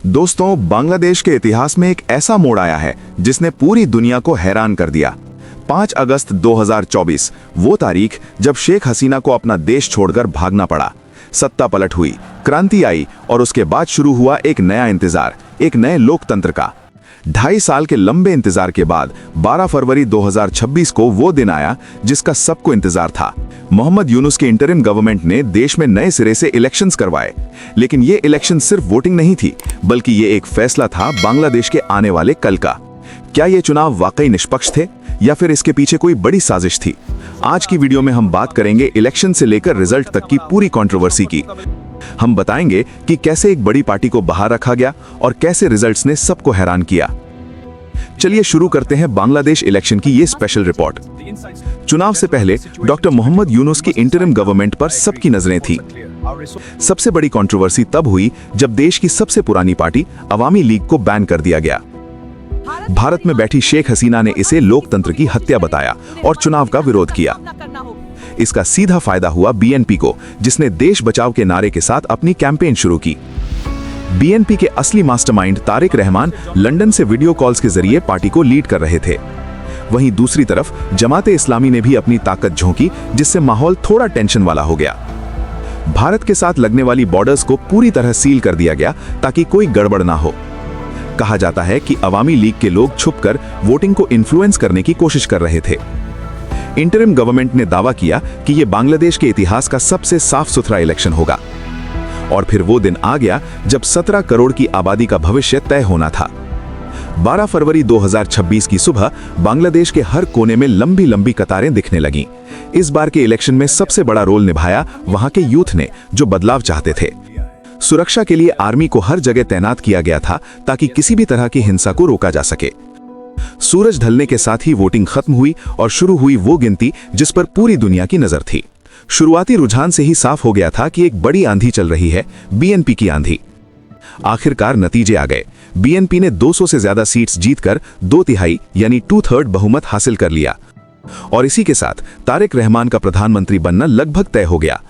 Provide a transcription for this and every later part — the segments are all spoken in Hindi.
दोस्तों, बांग्लादेश के इतिहास में एक ऐसा मोड़ आया है जिसने पूरी दुनिया को हैरान कर दिया। 5 अगस्त 2024 वो तारीख जब शेख हसीना को अपना देश छोड़कर भागना पड़ा। सत्ता पलट हुई, क्रांति आई और उसके बाद शुरू हुआ एक नया इंतजार, एक नए लोकतंत्र का। 2.5 साल के लंबे इंतजार के बाद 12 फरवरी 2026 को वो दिन आया जिसका सबको इंतजार था। मोहम्मद यूनुस के इंटरिम गवर्नमेंट ने देश में नए सिरे से इलेक्शंस करवाए। लेकिन ये इलेक्शन सिर्फ वोटिंग नहीं थी, बल्कि ये एक फैसला था बांग्लादेश के आने वाले कल का। क्या ये चुनाव वाकई निष्पक्ष थे या फिर इसके पीछे कोई बड़ी साजिश थी? आज की वीडियो में हम बात करेंगे इलेक्शन से लेकर रिजल्ट तक की पूरी कंट्रोवर्सी की। हम बताएंगे कि कैसे एक बड़ी पार्टी को बाहर रखा गया और कैसे रिजल्ट्स ने सबको हैरान किया। चलिए शुरू करते हैं बांग्लादेश इलेक्शन की ये स्पेशल रिपोर्ट। चुनाव से पहले डॉक्टर मोहम्मद यूनुस की इंटरिम गवर्नमेंट पर सबकी नजरें थी। सबसे बड़ी कंट्रोवर्सी तब हुई जब देश की सबसे पुरानी पार्टी अवामी लीग को बैन कर दिया गया। भारत में बैठी शेख हसीना ने इसे लोकतंत्र की हत्या बताया और चुनाव का विरोध किया। इसका सीधा फायदा हुआ बीएनपी को, जिसने देश बचाओ के नारे के साथ अपनी कैंपेन शुरू की। बीएनपी के असली मास्टरमाइंड तारिक रहमान लंदन से वीडियो कॉल्स के जरिए पार्टी को लीड कर रहे थे। वहीं दूसरी तरफ जमाते इस्लामी ने भी अपनी ताकत झोंकी, जिससे माहौल थोड़ा टेंशन वाला हो गया। भारत के साथ लगने वाली बॉर्डर्स को पूरी तरह सील कर दिया गया ताकि कोई गड़बड़ ना हो। कहा जाता है कि अवामी लीग के लोग छुपकर वोटिंग को इन्फ्लुएंस करने की कोशिश कर रहे थे। इंटरिम गवर्नमेंट ने दावा किया कि यह बांग्लादेश के इतिहास का सबसे साफ सुथरा इलेक्शन होगा। और फिर वो दिन आ गया जब 17 करोड़ की आबादी का भविष्य तय होना था। 12 फरवरी 2026 की सुबह बांग्लादेश के हर कोने में लंबी लंबी कतारें दिखने लगीं। इस बार के इलेक्शन में सबसे बड़ा रोल निभाया वहां के यूथ ने, जो बदलाव चाहते थे। सुरक्षा के लिए आर्मी को हर जगह तैनात किया गया था ताकि किसी भी तरह की हिंसा को रोका जा सके। सूरज ढलने के साथ ही वोटिंग खत्म हुई और शुरू हुई वो गिनती जिस पर पूरी दुनिया की नजर थी। शुरुआती रुझान से ही साफ हो गया था कि एक बड़ी आंधी चल रही है, बीएनपी की आंधी। आखिरकार नतीजे आ गए। बीएनपी ने 200 से ज्यादा सीट्स जीतकर 2/3 यानी 2/3 बहुमत हासिल कर लिया और इसी के साथ तारिक रहमान का प्रधानमंत्री बनना लगभग तय हो गया।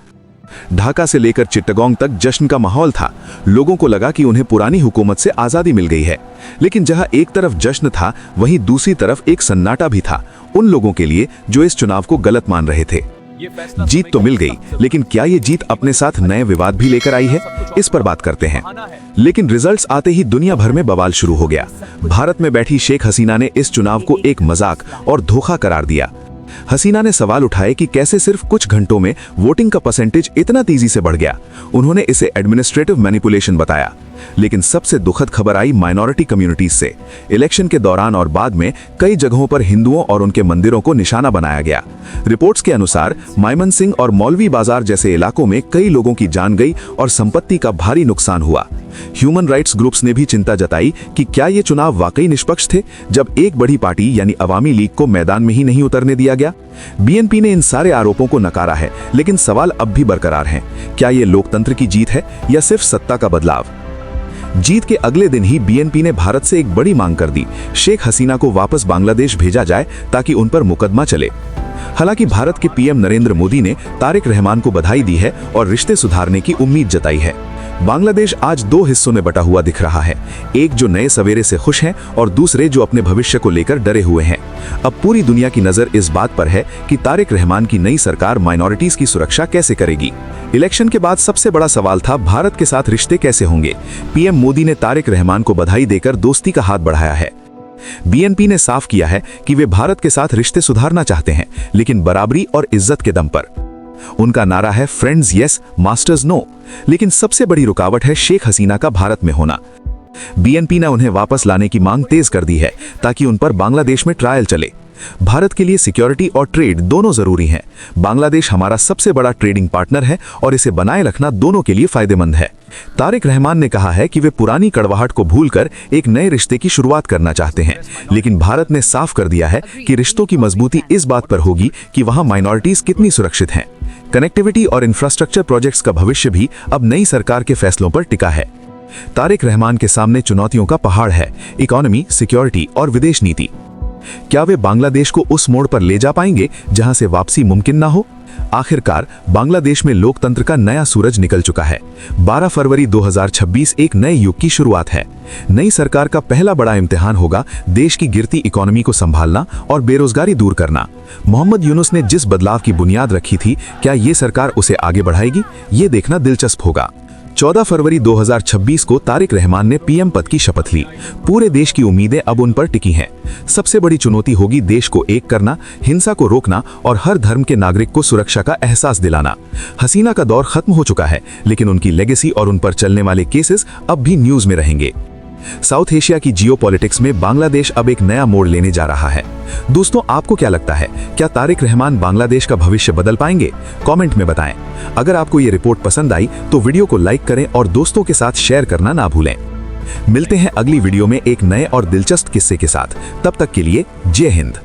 ढाका से लेकर चिट्टगोंग तक जश्न का माहौल था। लोगों को लगा कि उन्हें पुरानी हुकूमत से आजादी मिल गई है। लेकिन जहां एक तरफ जश्न था, वहीं दूसरी तरफ एक सन्नाटा भी था उन लोगों के लिए जो इस चुनाव को गलत मान रहे थे। जीत तो मिल गई, लेकिन क्या ये जीत अपने साथ नए विवाद भी लेकर आई है? इस पर बात करते हैं। लेकिन रिजल्ट्स आते ही दुनिया भर में बवाल शुरू हो गया। भारत में बैठी शेख हसीना ने इस चुनाव को एक मजाक और धोखा करार दिया। हसीना ने सवाल उठाए कि कैसे सिर्फ कुछ घंटों में वोटिंग का परसेंटेज इतना तेजी से बढ़ गया। उन्होंने इसे एडमिनिस्ट्रेटिव मैनिपुलेशन बताया। लेकिन सबसे दुखद खबर आई माइनॉरिटी कम्युनिटीज से। इलेक्शन के दौरान और बाद में कई जगहों पर हिंदुओं और उनके मंदिरों को निशाना बनाया गया। रिपोर्ट्स के अनुसार माइमनसिंह और मौलवी बाजार जैसे इलाकों में कई लोगों की जान गई और संपत्ति का भारी नुकसान हुआ। ह्यूमन राइट्स ग्रुप्स ने भी चिंता जताई कि क्या ये चुनाव वाकई निष्पक्ष थे, जब एक बड़ी पार्टी यानी अवामी लीग को मैदान में ही नहीं उतरने दिया गया। बीएनपी ने इन सारे आरोपों को नकारा है, लेकिन सवाल अब भी बरकरार हैं। क्या ये लोकतंत्र की जीत है या सिर्फ सत्ता का बदलाव? जीत के अगले दिन ही बीएनपी ने भारत से एक बड़ी मांग कर दी। शेख हसीना को वापस बांग्लादेश भेजा जाए ताकि उन पर मुकदमा चले। हालांकि भारत के पीएम नरेंद्र मोदी ने तारिक रहमान को बधाई दी है और रिश्ते सुधारने की उम्मीद जताई है। बांग्लादेश आज 2 हिस्सों में बटा हुआ दिख रहा है, एक जो नए सवेरे से खुश हैं और दूसरे जो अपने भविष्य को लेकर डरे हुए हैं। अब पूरी दुनिया की नजर इस बात पर है कि तारिक रहमान की नई सरकार माइनॉरिटीज की सुरक्षा कैसे करेगी। इलेक्शन के बाद सबसे बड़ा सवाल था भारत के साथ रिश्ते कैसे होंगे। पीएम मोदी ने तारिक रहमान को बधाई देकर दोस्ती का हाथ बढ़ाया है। बीएनपी ने साफ किया है कि वे भारत के साथ रिश्ते सुधारना चाहते हैं, लेकिन बराबरी और इज्जत के दम पर। उनका नारा है फ्रेंड्स यस, मास्टर्स नो। लेकिन सबसे बड़ी रुकावट है शेख हसीना का भारत में होना। बीएनपी ने उन्हें वापस लाने की मांग तेज कर दी है ताकि उन पर बांग्लादेश में ट्रायल चले। भारत के लिए सिक्योरिटी और ट्रेड दोनों जरूरी हैं। बांग्लादेश हमारा सबसे बड़ा ट्रेडिंग पार्टनर है और इसे बनाए रखना दोनों के लिए फायदेमंद है। तारिक रहमान ने कहा है कि वे पुरानी कड़वाहट को भूलकर एक नए रिश्ते की शुरुआत करना चाहते हैं। लेकिन भारत ने साफ कर दिया है कि रिश्तों की मजबूती इस बात पर होगी कि वहां माइनॉरिटीज कितनी सुरक्षित हैं। कनेक्टिविटी और इंफ्रास्ट्रक्चर प्रोजेक्ट्स का भविष्य भी अब नई सरकार के फैसलों पर टिका है। तारिक रहमान के सामने चुनौतियों का पहाड़ है, इकोनॉमी, सिक्योरिटी और विदेश नीति। क्या वे बांग्लादेश को उस मोड़ पर ले जा पाएंगे जहां से वापसी मुमकिन ना हो? आखिरकार बांग्लादेश में लोकतंत्र का नया सूरज निकल चुका है। 12 फरवरी 2026 एक नए युग की शुरुआत है। नई सरकार का पहला बड़ा इम्तिहान होगा देश की गिरती इकोनॉमी को संभालना और बेरोजगारी दूर करना। मोहम्मद यूनुस ने जिस बदलाव की बुनियाद रखी थी, क्या ये सरकार उसे आगे बढ़ाएगी? ये देखना दिलचस्प होगा। 14 फरवरी 2026 को तारिक रहमान ने पीएम पद की शपथ ली। पूरे देश की उम्मीदें अब उन पर टिकी हैं। सबसे बड़ी चुनौती होगी देश को एक करना, हिंसा को रोकना और हर धर्म के नागरिक को सुरक्षा का एहसास दिलाना। हसीना का दौर खत्म हो चुका है, लेकिन उनकी लेगेसी और उन पर चलने वाले केसेस अब भी न्यूज में रहेंगे। साउथ एशिया की जियोपॉलिटिक्स में बांग्लादेश अब एक नया मोड़ लेने जा रहा है। दोस्तों, आपको क्या लगता है, क्या तारिक रहमान बांग्लादेश का भविष्य बदल पाएंगे? कमेंट में बताएं। अगर आपको ये रिपोर्ट पसंद आई तो वीडियो को लाइक करें और दोस्तों के साथ शेयर करना ना भूलें। मिलते हैं अगली वीडियो में एक नए और दिलचस्प किस्से के साथ। तब तक के लिए जय हिंद।